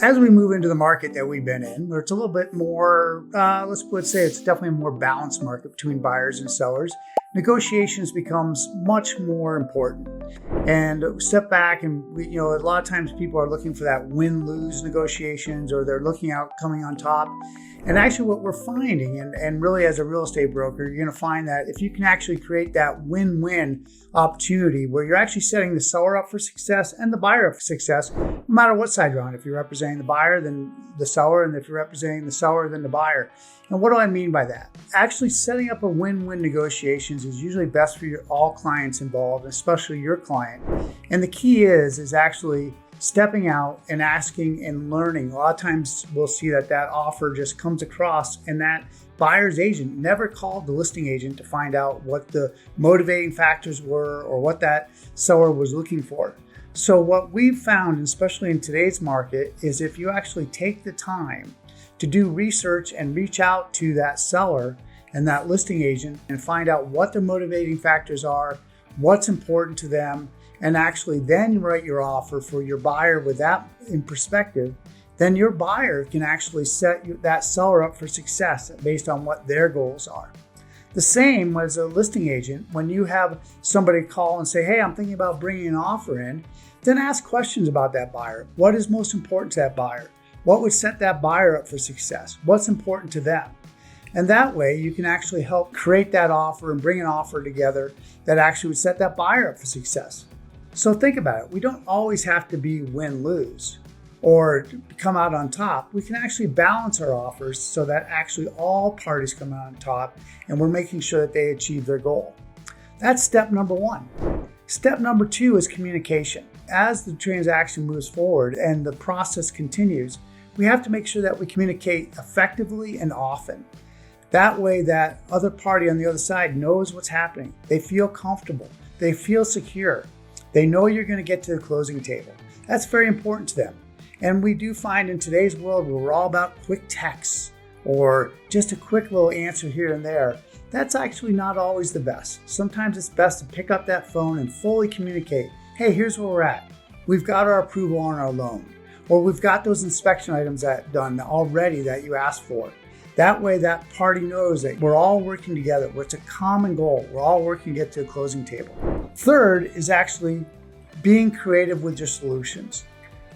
As we move into the market that we've been in, where it's a little bit more, let's say it's definitely a more balanced market between buyers and sellers, negotiations becomes much more important. And step back and, a lot of times people are looking for that win-lose negotiations, or they're looking out coming on top. And actually what we're finding, and really as a real estate broker, you're going to find that if you can actually create that win-win opportunity where you're actually setting the seller up for success and the buyer up for success, no matter what side you're on. If you're representing the buyer, then the seller, and if you're representing the seller, then the buyer. And what do I mean by that? Actually setting up a win-win negotiations is usually best for all clients involved, especially your client. And the key is actually stepping out and asking and learning. A lot of times we'll see that offer just comes across and that buyer's agent never called the listing agent to find out what the motivating factors were or what that seller was looking for. So what we've found, especially in today's market, is if you actually take the time to do research and reach out to that seller and that listing agent and find out what their motivating factors are, what's important to them, and actually then write your offer for your buyer with that in perspective, then your buyer can actually set that seller up for success based on what their goals are. The same as a listing agent, when you have somebody call and say, hey, I'm thinking about bringing an offer in, then ask questions about that buyer. What is most important to that buyer? What would set that buyer up for success? What's important to them? And that way you can actually help create that offer and bring an offer together that actually would set that buyer up for success. So think about it. We don't always have to be win-lose or come out on top. We can actually balance our offers so that actually all parties come out on top and we're making sure that they achieve their goal. That's step number one. Step number two is communication. As the transaction moves forward and the process continues, we have to make sure that we communicate effectively and often. That way that other party on the other side knows what's happening. They feel comfortable. They feel secure. They know you're going to get to the closing table. That's very important to them. And we do find in today's world where we're all about quick texts or just a quick little answer here and there, that's actually not always the best. Sometimes it's best to pick up that phone and fully communicate. Hey, here's where we're at. We've got our approval on our loan, or we've got those inspection items done already that you asked for. That way that party knows that we're all working together. It's a common goal. We're all working to get to the closing table. Third is actually being creative with your solutions.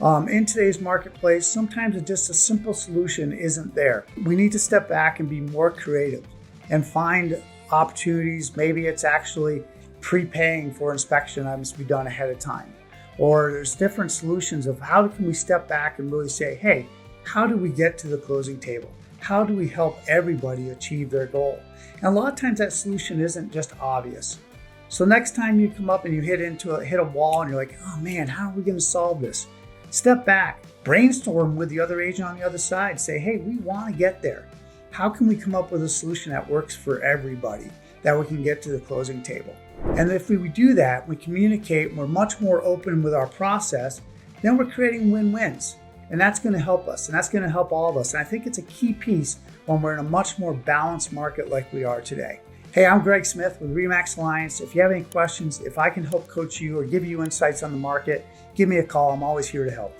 In today's marketplace, sometimes just a simple solution isn't there. We need to step back and be more creative and find opportunities. Maybe it's actually prepaying for inspection items to be done ahead of time. Or there's different solutions of how can we step back and really say, hey, how do we get to the closing table? How do we help everybody achieve their goal? And a lot of times that solution isn't just obvious. So next time you come up and you hit a wall and you're like, oh man, how are we going to solve this? Step back, brainstorm with the other agent on the other side. Say, hey, we want to get there. How can we come up with a solution that works for everybody, that we can get to the closing table? And if we do that, we communicate, we're much more open with our process, then we're creating win-wins. And that's going to help us, and that's going to help all of us. And I think it's a key piece when we're in a much more balanced market like we are today. Hey, I'm Greg Smith with RE/MAX Alliance. If you have any questions, if I can help coach you or give you insights on the market, give me a call. I'm always here to help.